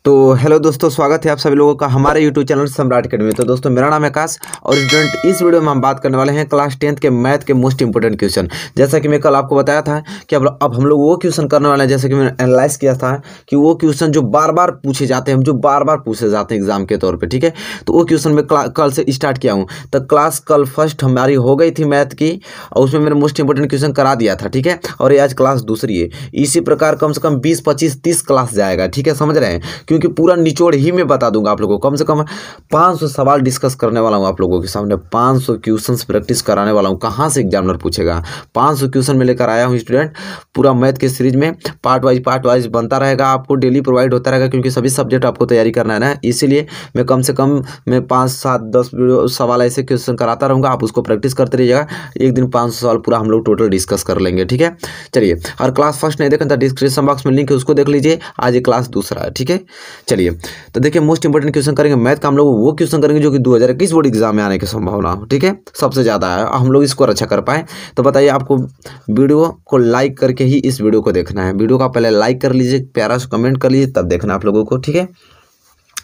तो हेलो दोस्तों, स्वागत है आप सभी लोगों का हमारे यूट्यूब चैनल सम्राट अकेडमी में। तो दोस्तों, मेरा नाम है आकाश और स्टूडेंट इस वीडियो में हम बात करने वाले हैं क्लास 10th के मैथ के मोस्ट इंपोर्टेंट क्वेश्चन। जैसा कि मैं कल आपको बताया था कि अब हम लोग वो क्वेश्चन करने वाले हैं, जैसे कि मैंने एनालाइज किया था कि वो क्वेश्चन जो बार बार पूछे जाते हैं, जो बार बार पूछे जाते हैं एग्जाम के तौर पर। ठीक है, तो वो क्वेश्चन मैं कल से स्टार्ट किया हूँ। तो क्लास कल फर्स्ट हमारी हो गई थी मैथ की, और उसमें मैंने मोस्ट इंपोर्टेंट क्वेश्चन करा दिया था। ठीक है, और ये आज क्लास दूसरी है। इसी प्रकार कम से कम 20, 25, 30 क्लास जाएगा। ठीक है, समझ रहे हैं, क्योंकि पूरा निचोड़ ही मैं बता दूंगा आप लोगों को। कम से कम 500 सवाल डिस्कस करने वाला हूं आप लोगों के सामने। 500 क्वेश्चंस प्रैक्टिस कराने वाला हूं। कहां से एग्जामिनर पूछेगा? 500 क्वेश्चन में लेकर आया हूं स्टूडेंट। पूरा मैथ के सीरीज में पार्ट वाइज बनता रहेगा, आपको डेली प्रोवाइड होता रहेगा, क्योंकि सभी सब्जेक्ट आपको तैयारी करना है ना। इसीलिए मैं कम से कम 5, 7, 10 सवाल ऐसे क्वेश्चन कराता रहूंगा। आप उसको प्रैक्टिस करते रहिएगा। एक दिन 500 सवाल पूरा हम लोग टोटल डिस्कस कर लेंगे। ठीक है, चलिए। और क्लास फर्स्ट नहीं देखें तो डिस्क्रिप्शन बॉक्स में लिंक है, उसको देख लीजिए। आज ये क्लास दूसरा है। ठीक है, चलिए। तो देखिए, मोस्ट इंपोर्टेंट क्वेश्चन करेंगे मैथ का। हम लोग वो क्वेश्चन करेंगे जो कि 2021 बोर्ड एग्जाम में आने की संभावना हो। ठीक है, सबसे ज़्यादा है, हम लोग इसको अच्छा कर पाए। तो बताइए, आपको वीडियो को लाइक करके ही इस वीडियो को देखना है। वीडियो का पहले लाइक कर लीजिए, प्यारा सा कमेंट कर लीजिए, तब देखना आप लोगों को। ठीक है,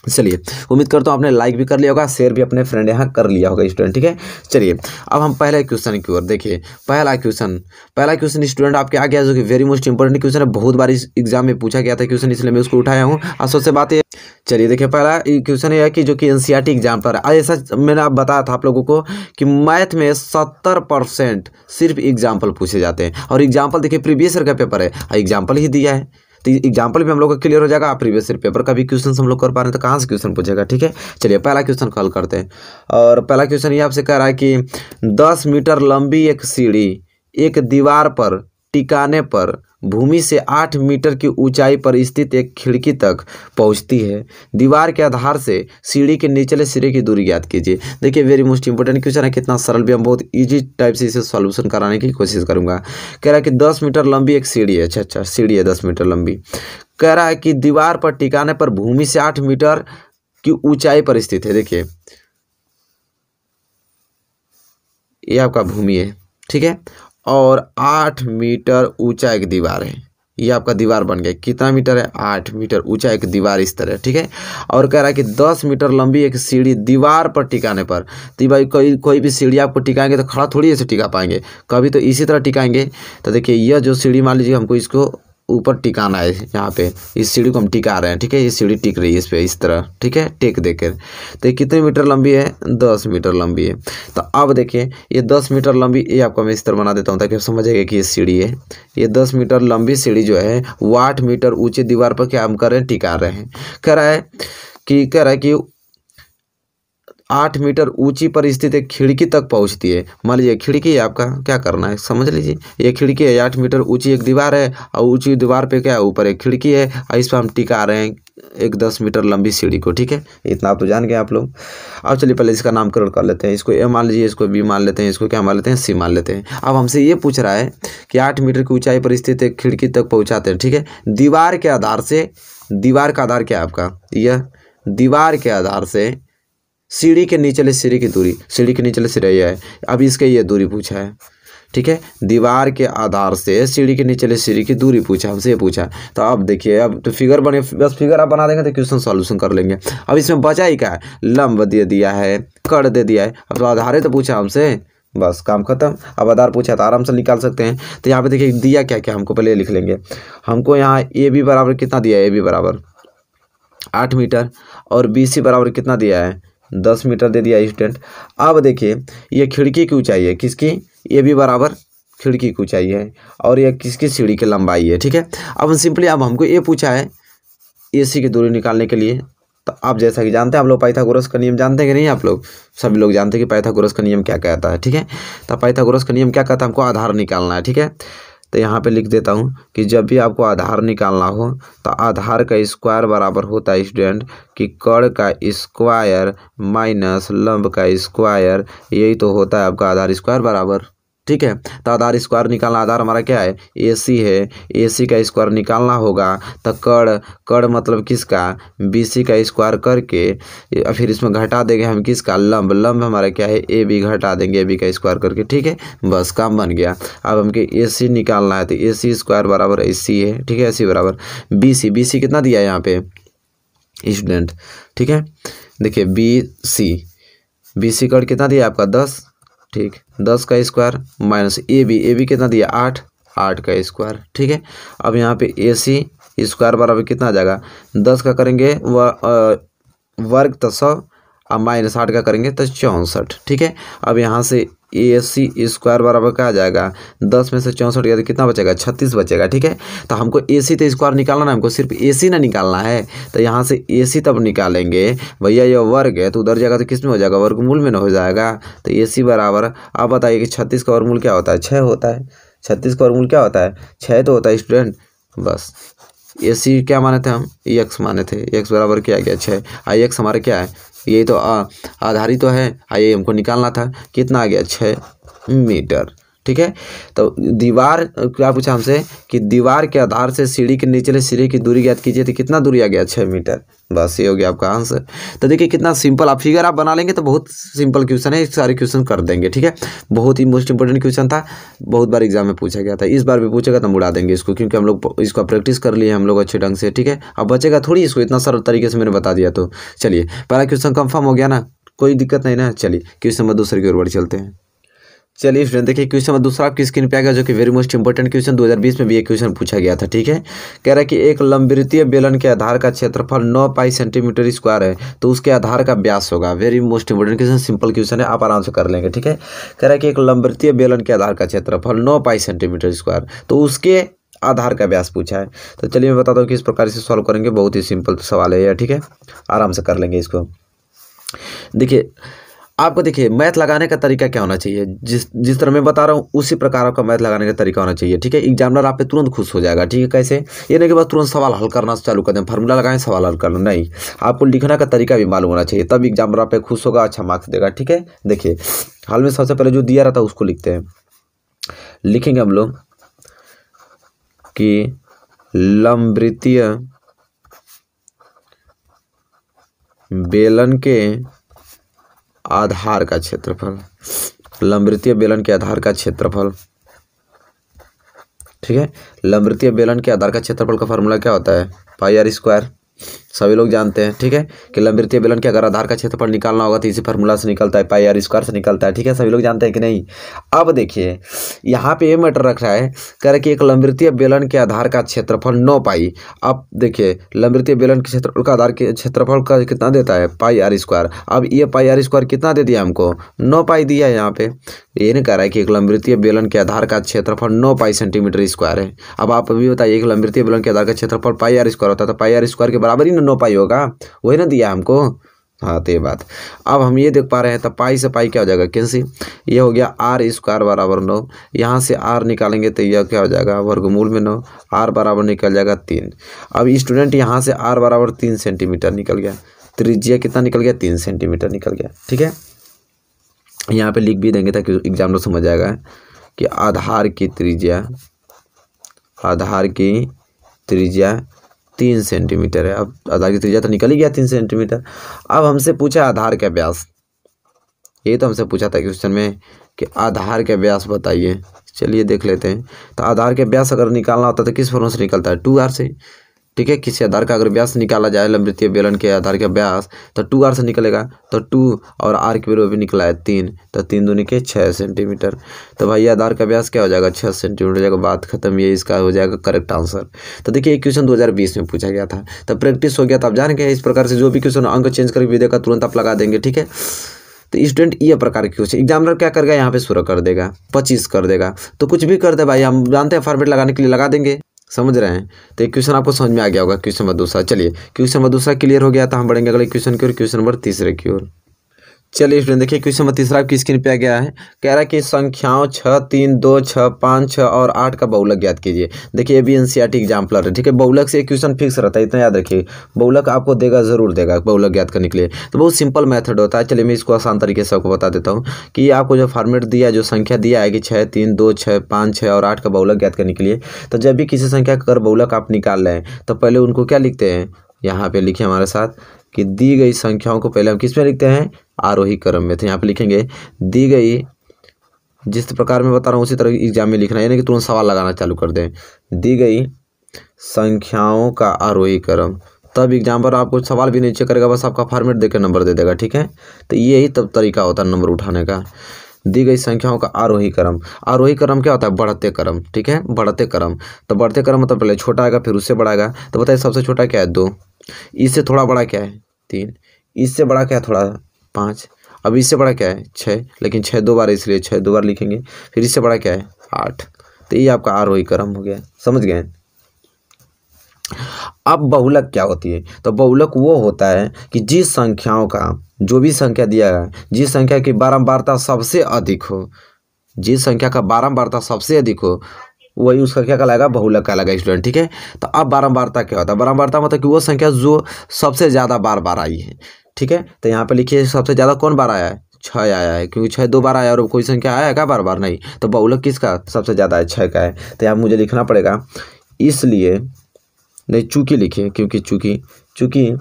चलिए। उम्मीद करता हूँ आपने लाइक भी कर लिया होगा, शेयर भी अपने फ्रेंड यहाँ कर लिया होगा स्टूडेंट। ठीक है, चलिए। अब हम पहले क्वेश्चन की ओर देखिए। पहला क्वेश्चन स्टूडेंट आपके आ गया, जो कि वेरी मोस्ट इंपोर्टेंट क्वेश्चन है। बहुत बार इस एग्जाम में पूछा गया था क्वेश्चन, इसलिए मैं उसको उठाया हूँ। और सबसे बात है, चलिए देखिए, पहला क्वेश्चन ये है कि जो कि एनसीईआरटी एग्जाम पर ऐसा मैंने आप बताया था आप लोगों को कि मैथ में 70% सिर्फ एग्जाम्पल पूछे जाते हैं। और एग्जाम्पल देखिए, प्रीवियस ईयर का पेपर है, एग्जाम्पल ही दिया है, तो एग्जाम्पल भी हम लोग का क्लियर हो जाएगा। प्रीवियस ईयर पेपर का भी क्वेश्चन हम लोग कर पा रहे हैं, तो कहाँ से क्वेश्चन पूछेगा। ठीक है, चलिए पहला क्वेश्चन कल करते हैं। और पहला क्वेश्चन ये आपसे कह रहा है कि 10 मीटर लंबी एक सीढ़ी एक दीवार पर टिकाने पर भूमि से 8 मीटर की ऊंचाई पर स्थित एक खिड़की तक पहुंचती है। दीवार के आधार से सीढ़ी के निचले सिरे की दूरी ज्ञात कीजिए। देखिए, वेरी मोस्ट इंपोर्टेंट क्वेश्चन है। कितना सरल भी, हम बहुत इजी टाइप से इसे सॉल्यूशन कराने की कोशिश करूंगा। कह रहा है कि 10 मीटर लंबी एक सीढ़ी है। अच्छा, सीढ़ी है 10 मीटर लंबी। कह रहा है कि दीवार पर टिकाने पर भूमि से 8 मीटर की ऊंचाई पर स्थित है। देखिए, ये आपका भूमि है। ठीक है, और 8 मीटर ऊंचा एक दीवार है। ये आपका दीवार बन गया। कितना मीटर है? 8 मीटर ऊंचा एक दीवार इस तरह। ठीक है, और कह रहा है कि 10 मीटर लंबी एक सीढ़ी दीवार पर टिकाने पर। तो भाई कोई भी सीढ़ी आपको टिकाएंगे तो खड़ा थोड़ी ऐसे टिका पाएंगे, कभी तो इसी तरह टिकाएंगे। तो देखिए, यह जो सीढ़ी मान लीजिए हमको इसको ऊपर टिकाना है। यहाँ पे इस सीढ़ी को हम टिका रहे हैं। ठीक है, ये सीढ़ी टिक रही है इस पे इस तरह। ठीक है, टेक देकर। तो ये कितने मीटर लंबी है? 10 मीटर लंबी है। तो अब देखिए, ये 10 मीटर लंबी, ये आपको मैं इस तरह बना देता हूँ ताकि आप समझिएगा कि ये सीढ़ी है। ये 10 मीटर लंबी सीढ़ी जो है वो 8 मीटर ऊंची दीवार पर क्या हम कर रहे हैं? टिका रहे हैं। कह रहा है कि 8 मीटर ऊंची पर स्थित एक खिड़की तक पहुंचती है। मान लीजिए खिड़की है, आपका क्या करना है समझ लीजिए। ये खिड़की है, 8 मीटर ऊंची एक दीवार है, और ऊंची दीवार पे क्या है? ऊपर एक खिड़की है, और इस पर हम टिका रहे हैं एक 10 मीटर लंबी सीढ़ी को। ठीक है, इतना आप तो जान गए आप लोग। अब चलिए पहले इसका नामकरण कर लेते हैं। इसको ए मान लीजिए, इसको बी मान लेते हैं, इसको क्या मान लेते हैं? सी मान लेते हैं। अब हमसे ये पूछ रहा है कि 8 मीटर की ऊंचाई पर स्थित एक खिड़की तक पहुँचाते हैं। ठीक है, दीवार के आधार से, दीवार का आधार क्या है आपका? यह दीवार के आधार से सीढ़ी के निचले सिरे की दूरी, सीढ़ी के निचले सिरे यह है। अब इसके ये दूरी पूछा है। ठीक है, दीवार के आधार से सीढ़ी के निचले सीढ़ी की दूरी पूछा, हमसे ये पूछा। तो अब देखिए, अब तो फिगर बने, बस फिगर आप बना देंगे तो क्वेश्चन सॉल्यूशन कर लेंगे। अब इसमें बचा ही क्या है? लंब दे दिया है, कड़ दे दिया है। अब तो आधार तो पूछा हमसे, बस काम खत्म। अब आधार पूछा तो आराम से निकाल सकते हैं। तो यहाँ पे देखिए दिया क्या क्या हमको, पहले लिख लेंगे। हमको यहाँ ए बी बराबर कितना दिया है? ए बी बराबर 8 मीटर, और बी सी बराबर कितना दिया है? 10 मीटर दे दिया स्टूडेंट। अब देखिए, ये खिड़की की ऊंचाई है किसकी? ये भी बराबर खिड़की की ऊंचाई है, और ये किसकी? सीढ़ी की लंबाई है। ठीक है, अब सिंपली अब हमको ये पूछा है एसी की दूरी निकालने के लिए। तो आप जैसा कि जानते हैं, आप लोग पाइथागोरस का नियम जानते हैं कि नहीं? आप लोग सभी लोग जानते हैं कि पाइथागोरस का नियम क्या कहता है। ठीक है, तो पाइथागोरस का नियम क्या कहता है? हमको आधार निकालना है। ठीक है, तो यहाँ पे लिख देता हूँ कि जब भी आपको आधार निकालना हो तो आधार का स्क्वायर बराबर होता है स्टूडेंट कि कड़ का स्क्वायर माइनस लंब का स्क्वायर। यही तो होता है आपका आधार स्क्वायर बराबर। ठीक है, तो आधार स्क्वायर निकालना, आधार हमारा क्या है? AC है, AC का स्क्वायर निकालना होगा। तो कड़ मतलब किसका? BC का स्क्वायर करके फिर इसमें घटा देंगे हम किसका? लंब हमारा क्या है? AB घटा देंगे AB का स्क्वायर करके। ठीक है, बस काम बन गया। अब हमको AC निकालना है, तो AC स्क्वायर बराबर AC है। ठीक है, AC बराबर BC कितना दिया है यहाँ पे? स्टूडेंट, ठीक है। देखिए बी सी कट कितना दिया आपका 10, ठीक, 10 का स्क्वायर माइनस ए बी कितना दिया 8, 8 का स्क्वायर, ठीक है। अब यहाँ पे ए सी स्क्वायर बराबर कितना आ जाएगा 10 का करेंगे वर्ग तो 100 अब माइनस 8 का करेंगे तो 64, ठीक है। अब यहाँ से ए सी स्क्वायर बराबर क्या आ जाएगा 10 में से 64 गया तो कितना बचेगा 36 बचेगा, ठीक है। तो हमको ए सी तो स्क्वायर निकालना है, हमको सिर्फ ए सी ना निकालना है। तो यहाँ से ए सी तब निकालेंगे भैया, ये वर्ग है तो उधर जाएगा तो किस में हो जाएगा वर्गमूल में ना हो जाएगा। तो ए सी बराबर आप बताइए कि 36 का वर्गमूल क्या होता है 6 होता है। 36 का वर्गमूल क्या होता है 6 तो होता है स्टूडेंट। बस ए सी क्या माने थे हम एक्स माने थे, एक्स बराबर क्या आ गया 6, आई एक्स हमारा क्या है यही तो आधारी तो है, आई हमको निकालना था कितना आ गया 6 मीटर, ठीक है। तो दीवार क्या पूछा हमसे कि दीवार के आधार से सीढ़ी के निचले सिरे की दूरी ज्ञात कीजिए, तो कितना दूरी आ गया 6 मीटर। बस ये हो गया आपका आंसर। तो देखिए कितना सिंपल, आप फिगर आप बना लेंगे तो बहुत सिंपल क्वेश्चन है, सारे क्वेश्चन कर देंगे, ठीक है। बहुत ही मोस्ट इंपोर्टेंट क्वेश्चन था, बहुत बार एग्जाम में पूछा गया था, इस बार भी पूछेगा तो हम उड़ा देंगे इसको, क्योंकि हम लोग इसका प्रैक्टिस कर लिए हम लोग अच्छे ढंग से, ठीक है। अब बचेगा थोड़ी इसको, इतना सरल तरीके से मैंने बता दिया। तो चलिए पहला क्वेश्चन कंफर्म हो गया ना, कोई दिक्कत नहीं ना। चलिए क्वेश्चन नंबर दूसरे की ओर बढ़ चलते हैं। चलिए फ्रेंड देखिए क्वेश्चन नंबर दूसरा आपकी स्क्रीन पे आ गया, जो कि वेरी मोस्ट इंपोर्टेंट क्वेश्चन 2020 में भी एक क्वेश्चन पूछा गया था, ठीक है। कह रहा है कि एक लंबवृत्तीय बेलन के आधार का क्षेत्रफल 9 पाई सेंटीमीटर स्क्वायर है, तो उसके आधार का व्यास होगा। Very most important question, simple question है, आप आराम से कर लेंगे, ठीक है। कह रहा है कि एक लंबवृत्तीय बेलन के आधार का क्षेत्रफल 9 पाई सेंटीमीटर स्क्वायर, तो उसके आधार का व्यास पूछा है। तो चलिए मैं बताता हूँ कि इस प्रकार से सॉल्व करेंगे, बहुत ही सिंपल सवाल है यह, ठीक है, आराम से कर लेंगे इसको। देखिए आपको देखिए मैथ लगाने का तरीका क्या होना चाहिए, जिस तरह मैं बता रहा हूँ उसी प्रकार आपका मैथ लगाने का तरीका होना चाहिए, ठीक है। एग्जामिनर आप पे तुरंत खुश हो जाएगा, ठीक है। कैसे, ये नहीं कि बस तुरंत सवाल हल करना चालू कर दें, फार्मूला लगाएं सवाल हल करना, नहीं, आपको लिखने का तरीका भी मालूम होना चाहिए, तब एग्जामिनर आप पे खुश होगा, अच्छा मार्क्स देगा, ठीक है। देखिए हाल में सबसे पहले जो दिया रहता है उसको लिखते हैं, लिखेंगे हम लोग कि लंबवृत्तीय बेलन के आधार का क्षेत्रफल, लंबवृत्तीय बेलन के आधार का क्षेत्रफल, ठीक है। लंबवृत्तीय बेलन के आधार का क्षेत्रफल का फार्मूला क्या होता है पाई आर स्क्वायर, सभी लोग जानते हैं, ठीक है। कि लंबवृत्तीय बेलन के अगर आधार का क्षेत्रफल निकालना होगा तो इसी फार्मूला से निकलता है, पाई आर स्क्वायर से निकलता है, ठीक है। सभी लोग जानते हैं कि नहीं। अब देखिए यहाँ पे ये मैटर रख रहा है, कह रहे कि एक लंबवृत्तीय बेलन के आधार का क्षेत्रफल 9 पाई। अब देखिए लंबवृत्तीय बेलन के क्षेत्रफल का आधार के क्षेत्रफल का कितना देता है पाई आर स्क्वायर। अब ये पाई आर स्क्वायर कितना दे दिया हमको 9 पाई दिया है। यहाँ पे ये नहीं कह रहा है कि एक लंबवृत्तीय बेलन के आधार का क्षेत्रफल 9 पाई सेंटीमीटर स्क्वायर है। अब आप अभी बताइए एक लंबवृत्तीय बेलन के आधार का क्षेत्रफल पाई आर स्क्वायर होता है, तो पाई आर स्क्वायर के बराबर ही ना 9 पाई होगा, वही ना दिया हमको। हाँ तो ये बात, अब हम ये देख पा रहे हैं, तो पाई से पाई क्या हो जाएगा कैंसिल, ये हो गया आर स्क्वायर बराबर 9, यहाँ से आर निकालेंगे तो यह क्या हो जाएगा वर्गमूल में 9, आर बराबर निकल जाएगा 3। अब स्टूडेंट यहाँ से आर बराबर 3 सेंटीमीटर निकल गया, त्रिज्या कितना निकल गया 3 सेंटीमीटर निकल गया, ठीक है। यहाँ पे लिख भी देंगे ताकि एग्जामिनर समझ जाएगा कि आधार की त्रिज्या 3 सेंटीमीटर है। अब आधार की त्रिज्या तो निकल ही गया 3 सेंटीमीटर। अब हमसे पूछा आधार का व्यास, ये तो हमसे पूछा था क्वेश्चन में कि आधार का व्यास बताइए। चलिए देख लेते हैं। तो आधार के व्यास अगर निकालना होता है तो किस फॉर्मूला से निकलता है 2r से, ठीक है। किसी आधार का अगर व्यास निकाला जाए लंबवृत्तीय बेलन के आधार का व्यास तो 2r से निकलेगा। तो 2 और r की वैल्यू भी निकला है 3, तो 3 दूनी के 6 सेंटीमीटर। तो भाई आधार का व्यास क्या हो जाएगा 6 सेंटीमीटर हो जाएगा, बात खत्म, ये इसका हो जाएगा करेक्ट आंसर। तो देखिए ये क्वेश्चन 2020 में पूछा गया था, तो प्रैक्टिस हो गया, तो आप जानेंगे इस प्रकार से जो भी क्वेश्चन अंक चेंज करके भी देगा तुरंत आप लगा देंगे, ठीक है। तो स्टूडेंट ये प्रकार के क्वेश्चन एग्जामिनर क्या करेगा यहाँ पे 16 कर देगा, 25 कर देगा, तो कुछ भी कर दे भाई, हम जानते हैं फॉर्मेट लगाने के लिए लगा देंगे, समझ रहे हैं। तो एक क्वेश्चन आपको समझ में आ गया होगा, क्वेश्चन नंबर दूसरा। चलिए क्वेश्चन नंबर दूसरा क्लियर हो गया, तो हम बढ़ेंगे अगले क्वेश्चन की ओर, क्वेश्चन नंबर तीसरे की ओर। चलिए स्टूडेंट देखिए क्वेश्चन नंबर तीसरा आपकी स्क्रीन पे आ गया है, कह रहा है कि संख्याओं 6, 3, 2, 6, 5, 6 और 8 का बहुलक ज्ञात कीजिए। देखिए ये भी एनसीईआरटी एग्जाम्पलर है, ठीक है। बहुलक से एक क्वेश्चन फिक्स रहता है, इतना याद रखिए, बहुलक आपको देगा जरूर देगा बहुलक ज्ञात करने के लिए। तो बहुत सिंपल मेथड होता है। चलिए मैं इसको आसान तरीके से आपको बता देता हूँ कि आपको जो फॉर्मेट दिया, जो संख्या दिया है कि 6, 3, 2, 6, 5, 6 और 8 का बहुलक ज्ञात करने के लिए, तो जब भी किसी संख्या का अगर बहुलक आप निकाल रहे हैं तो पहले उनको क्या लिखते हैं, यहाँ पे लिखिए हमारे साथ कि दी गई संख्याओं को पहले हम किस में लिखते हैं आरोही क्रम में। तो यहाँ पे लिखेंगे दी गई, जिस प्रकार मैं बता रहा हूँ उसी तरह एग्जाम में लिखना है, यानी कि तुरंत सवाल लगाना चालू कर दें। दी गई संख्याओं का आरोही क्रम, तब एग्जाम्पल आपको सवाल भी नहीं चेक करेगा, बस आपका फॉर्मेट देकर नंबर दे देगा। ठीक है, तो यही तब तरीका होता है नंबर उठाने का। दी गई संख्याओं का आरोही क्रम। आरोही क्रम क्या होता है? बढ़ते क्रम। ठीक है, बढ़ते क्रम। तो बढ़ते क्रम मतलब पहले छोटा आएगा फिर उससे बड़ा आएगा। तो बताइए सबसे छोटा क्या है? 2। इससे थोड़ा बड़ा क्या है? 3। इससे बड़ा क्या है? थोड़ा 5। अब इससे बड़ा क्या है? 6, लेकिन 6 2 बार इसलिए 6 2 बार लिखेंगे। फिर इससे बड़ा क्या है? 8। तो ये आपका आरोही क्रम हो गया। समझ गए? अब बहुलक क्या होती है? तो बहुलक वो होता है कि जिस संख्याओं का, जो भी संख्या दिया है, जिस संख्या की बारंबारता सबसे अधिक हो, जिस संख्या का बारंबारता सबसे अधिक हो, वही उसका क्या कहलाएगा? बहुलक कहलाएगा स्टूडेंट। ठीक है, तो अब बारंबारता क्या होता है? बारंबारता मतलब कि वो संख्या जो सबसे ज़्यादा बार बार आई है। ठीक है, तो यहाँ पे लिखिए सबसे ज़्यादा कौन बार आया है? 6 आया है, क्योंकि 6 2 बार आया और कोई संख्या आया है क्या बार बार? नहीं। तो बहुलक किसका सबसे ज़्यादा है? 6 का है। तो यहाँ मुझे लिखना पड़ेगा, इसलिए नहीं चूंकि लिखिए, क्योंकि चूंकि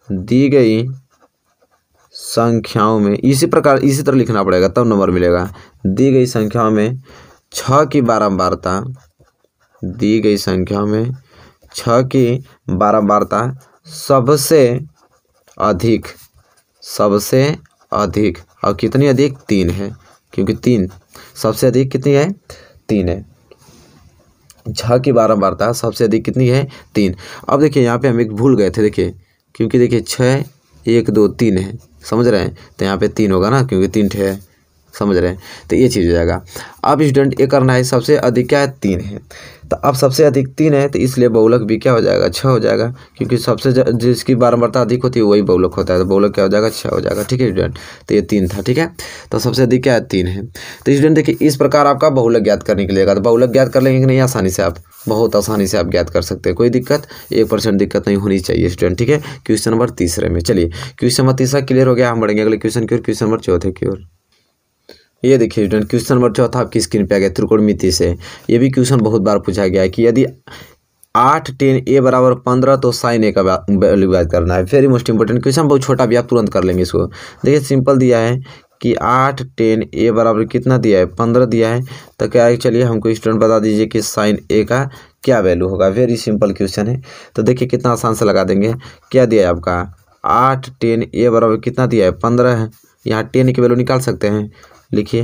दी गई संख्याओं में इसी तरह लिखना पड़ेगा, तब नंबर मिलेगा। दी गई संख्याओं में 6 की बारंबारता, दी गई संख्याओं में 6 की बारंबारता सबसे अधिक और कितनी अधिक? 3 है, क्योंकि 3 सबसे अधिक कितनी है? 3 है। 6 की बारंबारता सबसे अधिक कितनी है? 3। अब देखिए यहाँ पे हम एक भूल गए थे, देखिए, क्योंकि देखिए 6 1 2 3 है, समझ रहे हैं? तो यहाँ पे 3 होगा ना, क्योंकि 3 ठे है, समझ रहे हैं? तो ये चीज़ हो जाएगा। अब स्टूडेंट ये करना है, सबसे अधिक क्या है? 3 है। तो अब सबसे अधिक 3 है, तो इसलिए बहुलक भी क्या हो जाएगा? 6 हो जाएगा, क्योंकि सबसे जिसकी बारंबारता अधिक होती है वही बहुलक होता है। तो बहुलक क्या हो जाएगा? 6 हो जाएगा। ठीक है स्टूडेंट, तो ये 3 था। ठीक है, तो सबसे अधिक क्या है? 3 है। तो स्टूडेंट देखिए इस प्रकार आपका बहुलक ज्ञात करने के लिए। तो बहुलक ज्ञात कर लेंगे कि नहीं? आसानी से, आप बहुत आसानी से आप ज्ञात कर सकते हैं, कोई दिक्कत 1% दिक्कत नहीं होनी चाहिए स्टूडेंट। ठीक है, क्वेश्चन नंबर तीसरे में, चलिए क्वेश्चन नंबर तीसरा क्लियर हो गया। हम बढ़ेंगे अगले क्वेश्चन की ओर, क्वेश्चन नंबर चौथे की ओर। ये देखिए स्टूडेंट क्वेश्चन नंबर चौथा आपकी स्क्रीन पे आ गया, त्रिकोणमिति से। ये भी क्वेश्चन बहुत बार पूछा गया है कि यदि 8 10 a बराबर 15 तो साइन ए का वैल्यू ज्ञात करना है। वेरी मोस्ट इंपॉर्टेंट क्वेश्चन, बहुत छोटा भी, आप तुरंत कर लेंगे इसको। देखिए सिंपल दिया है कि 8 10 a बराबर कितना दिया है? 15 दिया है। तो क्या है, चलिए हमको स्टूडेंट बता दीजिए कि साइन ए का क्या वैल्यू होगा। वेरी सिंपल क्वेश्चन है, तो देखिए कितना आसान से लगा देंगे। क्या दिया है आपका? 8 10 a बराबर कितना दिया है? 15 है। यहाँ 10 की वैल्यू निकाल सकते हैं, लिखिए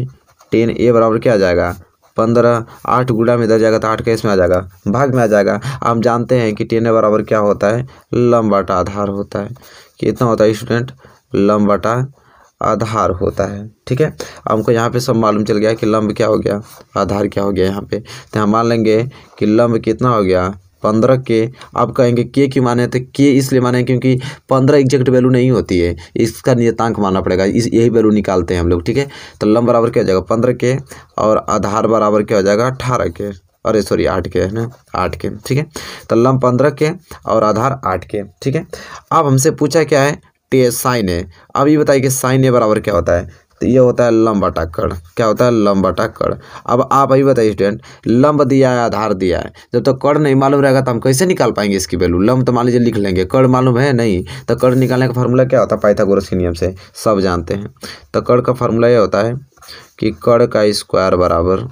10 a बराबर क्या आ जाएगा? 15। 8 गुणा में इधर जाएगा तो 8 का इसमें आ जाएगा, भाग में आ जाएगा। हम जानते हैं कि 10 a बराबर क्या होता है? लंब बटा आधार होता है। कितना होता है स्टूडेंट? लंब बटा आधार होता है। ठीक है, हमको यहाँ पे सब मालूम चल गया कि लंब क्या हो गया, आधार क्या हो गया यहाँ पे। तो हम मान लेंगे कि लंब कितना हो गया? 15 के। आप कहेंगे के क्यों माने? तो के इसलिए माने क्योंकि 15 एग्जैक्ट वैल्यू नहीं होती है, इसका नियतांक मानना पड़ेगा, यही वैल्यू निकालते हैं हम लोग। ठीक है, तो लंब बराबर क्या हो जाएगा? 15 के, और आधार बराबर क्या हो जाएगा? 18 के, अरे सॉरी 8 के है ना, 8 के। ठीक है, तो लंब 15 के और आधार 8 के। ठीक है, अब हमसे पूछा क्या है? साइन ए। अब ये बताइए कि साइन ए बराबर क्या होता है? तो ये होता है लंब बटा कर्ण। क्या होता है? लंब बटा कर्ण। अब आप अभी बताइए स्टूडेंट, लंब दिया है, आधार दिया है, जब तक कर्ण नहीं मालूम रहेगा तो हम कैसे निकाल पाएंगे इसकी वैल्यू? लंब तो मान लीजिए लिख लेंगे, कर्ण मालूम है नहीं, तो कर्ण निकालने का फार्मूला क्या होता है? पाइथागोरस के नियम से सब जानते हैं। तो कर्ण का फार्मूला ये होता है कि कर्ण का स्क्वायर बराबर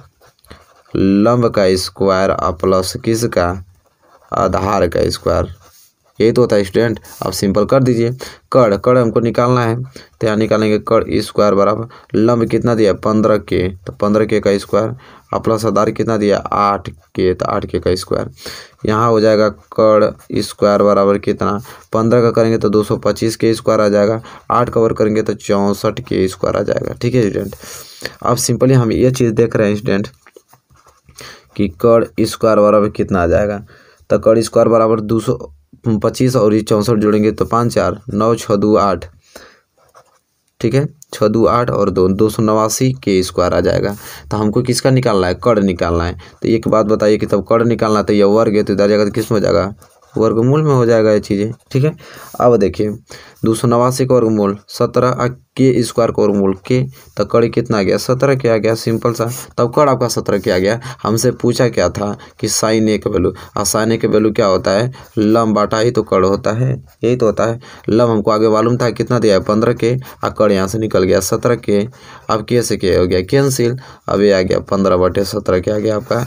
लंब का स्क्वायर प्लस किसका? आधार का स्क्वायर। यही तो होता है स्टूडेंट। आप सिंपल कर दीजिए, कर्ण हमको निकालना है, तो यहाँ निकालेंगे कर्ण स्क्वायर बराबर लंब कितना दिया? 15 के, तो 15 के का स्क्वायर, और प्लस आधार कितना दिया? 8 के, तो 8 के का स्क्वायर। यहाँ हो जाएगा कर्ण स्क्वायर बराबर कितना? 15 का करेंगे तो 225 के स्क्वायर आ जाएगा, 8 का वर्ग करेंगे तो 64 के स्क्वायर आ जाएगा। ठीक है स्टूडेंट, अब सिंपली हम ये चीज़ देख रहे हैं स्टूडेंट कि कर्ण स्क्वायर बराबर कितना आ जाएगा। तो कर्ण स्क्वायर बराबर 225 और 64 जोड़ेंगे तो 5 4 9 6 2 8। ठीक है, 6 2 8 और 289 के स्क्वायर आ जाएगा। तो हमको किसका निकालना है? कर्ण निकालना है। तो एक बात बताइए कि तब कर्ण निकालना है तो यह वर्ग है, तो इधर जाएगा तो किस में हो जाएगा? वर्गमूल में हो जाएगा ये चीज़ें। ठीक है, अब देखिए 289 का वर्गमूल 17 के स्क्वायर का वर्गमूल के, तो कर्ण कितना आ गया? 17 के आ गया, सिंपल सा। तब कर्ण आपका 17 के आ गया। हमसे पूछा क्या था कि साइन ए का वैल्यू, और साइन ए का वैल्यू क्या होता है? लंब बटा ही तो कर्ण होता है, यही तो होता है। लंब हमको आगे मालूम था कितना दिया है? 15 के, और कर्ण यहाँ से निकल गया 17 के। अब के से के हो गया कैंसिल, अब ये आ गया 15/17 के आ गया आपका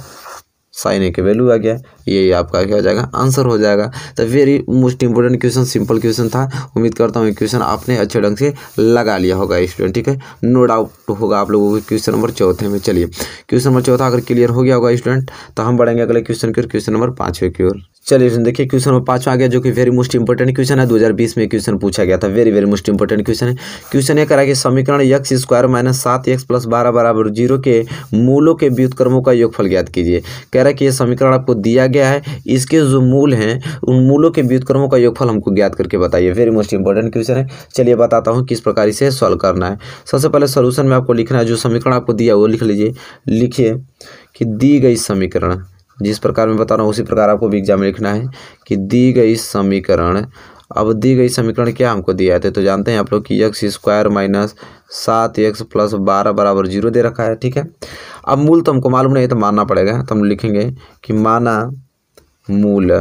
साइन ए के वैल्यू आ गया। ये आपका क्या हो जाएगा, आंसर हो जाएगा। तो very most important question, simple question था। उम्मीद करता हूँ क्वेश्चन आपने अच्छे ढंग से लगा लिया होगा स्टूडेंट, ठीक है। नो डाउट होगा आप लोगों को क्वेश्चन नंबर 4 में। चलिए क्वेश्चन नंबर 4 अगर क्लियर हो गया होगा स्टूडेंट, तो हम बढ़ेंगे अगले क्वेश्चन की ओर, क्वेश्चन नंबर 5 की ओर। चलिए देखिए क्वेश्चन नंबर 5 आ गया, जो कि वेरी मोस्ट इंपोर्टेंट क्वेश्चन है। 2020 में क्वेश्चन पूछा गया था, very very most important question है। क्वेश्चन ये करा कि समीकरण x square minus 7x plus 12 बराबर 0 के मूलों के व्युत्क्रमों का योगफल ज्ञात कीजिए। कह रहा है कि ये समीकरण आपको दिया गया है, इसके जो मूल हैं उन मूलों के व्युत्क्रमों का योगफल हमको ज्ञात करके बताइए। वेरी मोस्ट इंपोर्टेंट क्वेश्चन है। चलिए बताता हूँ किस प्रकार इसे सॉल्व करना है। सबसे पहले सोल्यूशन में आपको लिखना है, जो समीकरण आपको दिया वो लिख लीजिए। लिखिए कि दी गई समीकरण, जिस प्रकार मैं बता रहा हूँ उसी प्रकार आपको भी एग्जाम में लिखना है कि दी गई समीकरण। अब दी गई समीकरण क्या हमको दिया है, तो जानते हैं आप लोग कि x square minus 7x plus 12 बराबर 0 दे रखा है, ठीक है। अब मूल तो हमको मालूम नहीं है, तो मानना पड़ेगा। तो हम लिखेंगे कि माना मूल,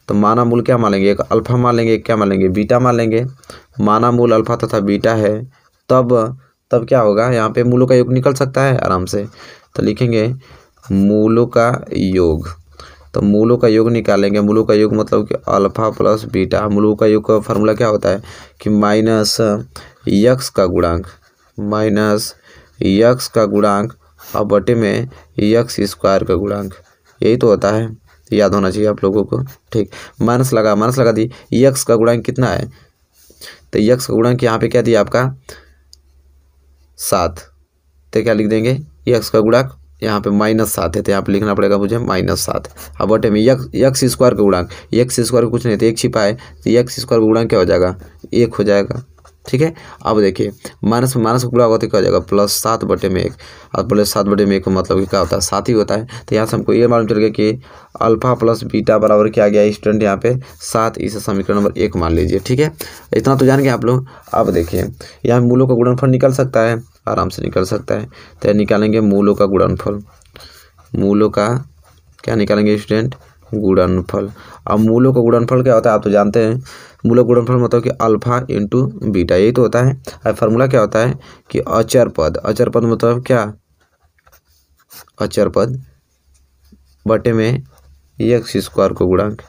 तो माना मूल क्या मान लेंगे, एक अल्फा मान लेंगे, एक क्या मान लेंगे, बीटा मान लेंगे। माना मूल अल्फा तथा बीटा है, तब क्या होगा, यहाँ पे मूलों का योग निकल सकता है आराम से। तो लिखेंगे मूलों का योग, तो मूलों का योग निकालेंगे। मूलों का योग मतलब कि अल्फा प्लस बीटा। मूलों का योग का फार्मूला क्या होता है कि माइनस यक्स का गुणांक, माइनस यक्स का गुणांक और बटे में यक्स स्क्वायर का गुणांक, यही तो होता है, याद होना चाहिए आप लोगों को, ठीक। माइनस लगा दी, यक्स का गुणांक कितना है, तो यक्स का गुणांक यहाँ पे क्या दिया आपका 7, तो क्या लिख देंगे, यक्स का गुणांक यहाँ पे -7 है, तो यहाँ पे लिखना पड़ेगा मुझे -7। अब बटे में यक्स स्क्वायर का गुणांक, यक्स स्क्वायर कुछ नहीं तो एक छिपा है, तो यक्स स्क्वायर का गुणांक क्या हो जाएगा, 1 हो जाएगा, ठीक है। अब देखिए माइनस का गुणा होगा तो क्या हो जाएगा +7 बटे में 1। अब +7 बटे में 1 का मतलब क्या होता है, 7 ही होता है। तो यहाँ से हमको ये मालूम चल गया कि अल्फा प्लस बीटा बराबर क्या आ गया स्टूडेंट, यहाँ पे 7। इसे समीकरण नंबर 1 मान लीजिए, ठीक है। इतना तो जान गए आप लोग। अब देखिए यहाँ मूलों का गुणनफल निकल सकता है, आराम से निकल सकता है। तो निकालेंगे मूलों का गुणनफल, मूलों का क्या निकालेंगे स्टूडेंट, गुणनफल। अब मूलों का गुणनफल क्या होता है आप तो जानते हैं, मूलों का गुणनफल मतलब कि अल्फा इंटू बीटा, यही तो होता है। अब फार्मूला क्या होता है कि अचर पद मतलब क्या, अचर पद बटे में एक्स स्क्वायर को गुणांक,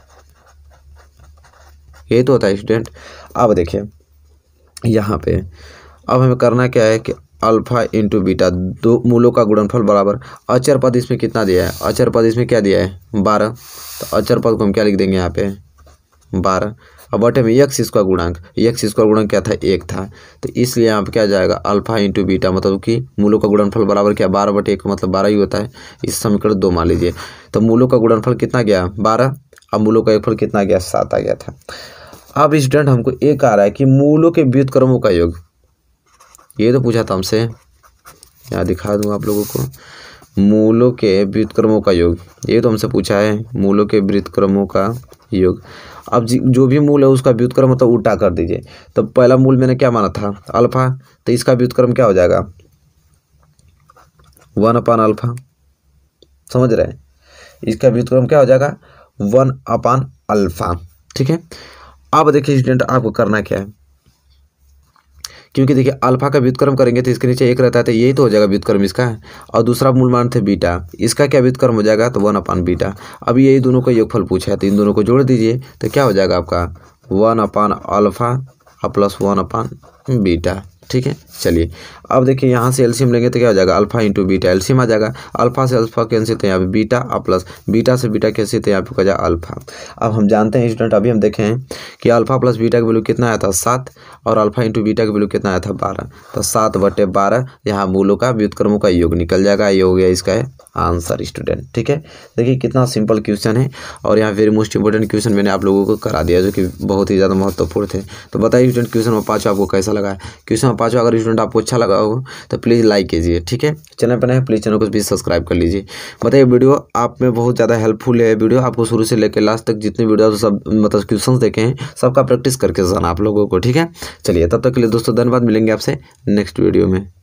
यही तो होता है स्टूडेंट। अब देखिए यहाँ पे अब हमें करना क्या है कि अल्फा इंटू बीटा, दो मूलों का गुणनफल बराबर अचर पद इसमें कितना दिया है, अचर पद इसमें क्या दिया है 12, तो अचर पद को हम क्या लिख देंगे यहाँ पे 12। अब बटे में एक्स स्क्वायर गुणांक, एक्स स्क्वायर गुणांक क्या था 1 था, तो इसलिए यहाँ पे क्या जाएगा अल्फा इंटू बीटा मतलब कि मूलों का गुणनफल बराबर क्या 12 बटे 1 मतलब 12 ही होता है। इस समीकरण 2 मान लीजिए। तो मूलों का गुणनफल कितना गया 12, अब मूलों का योगफल कितना गया 7 आ गया था। अब स्टूडेंट हमको एक आ रहा है कि मूलों के व्युत्क्रमों का योग, ये तो पूछा था हमसे, यहाँ दिखा दूँ आप लोगों को, मूलों के व्युत्क्रमों का योग, ये तो हमसे पूछा है मूलों के व्युत्क्रमों का योग। अब जो भी मूल है उसका व्युत्क्रम मतलब उल्टा कर दीजिए। तो पहला मूल मैंने क्या माना था अल्फा, तो इसका व्युत्क्रम क्या हो जाएगा 1/अल्फा, समझ रहे हैं, इसका व्युत्क्रम क्या हो जाएगा 1/अल्फा, ठीक है। अब देखिए स्टूडेंट आपको करना क्या है, क्योंकि देखिए अल्फा का व्युत्क्रम करेंगे तो इसके नीचे 1 रहता है, तो यही तो हो जाएगा व्युत्क्रम इसका, और दूसरा मूल मान थे बीटा, इसका क्या व्युत्क्रम हो जाएगा तो 1/बीटा। अब यही दोनों का योगफल पूछा है, तो इन दोनों को जोड़ दीजिए तो क्या हो जाएगा आपका 1/अल्फा प्लस 1/बीटा, ठीक है। चलिए अब देखिए यहाँ से एलसीएम लेंगे तो क्या हो जाएगा अल्फा इंटू बीटा, एलसीएम आ जाएगा, अल्फा से अल्फा कैंसिल तो यहाँ पे बीटा प्लस बीटा से बीटा कैंसिल तो यहाँ पे हो जाएगा अल्फा। अब हम जानते हैं स्टूडेंट, अभी हम देखें कि अल्फा प्लस बीटा का वैल्यू कितना आया था 7, और अल्फा इंटू बीटा का वैल्यू कितना आया था 12, तो 7/12 यहाँ मूलों का व्युत्क्रमों का योग निकल जाएगा, ये हो गया इसका आंसर स्टूडेंट, ठीक है। देखिए कितना सिंपल क्वेश्चन है, और यहाँ वेरी मोस्ट इंपोर्टेंट क्वेश्चन मैंने आप लोगों को करा दिया जो कि बहुत ही ज़्यादा महत्वपूर्ण थे। तो बताइए स्टूडेंट क्वेश्चन नंबर 5 आपको कैसा लगा है। क्वेश्चन नंबर 5 अगर स्टूडेंट आपको अच्छा लगा हो तो प्लीज़ लाइक कीजिए, ठीक है। चैनल पर नए प्लीज़ चैनल को भी सब्सक्राइब कर लीजिए। बताइए वीडियो आप में बहुत ज़्यादा हेल्पफुल है, वीडियो आपको शुरू से लेकर लास्ट तक जितने वीडियो सब मतलब क्वेश्चन देखे हैं सबका प्रैक्टिस करके जाना आप लोगों को, ठीक है। चलिए तब तक के लिए दोस्तों धन्यवाद, मिलेंगे आपसे नेक्स्ट वीडियो में।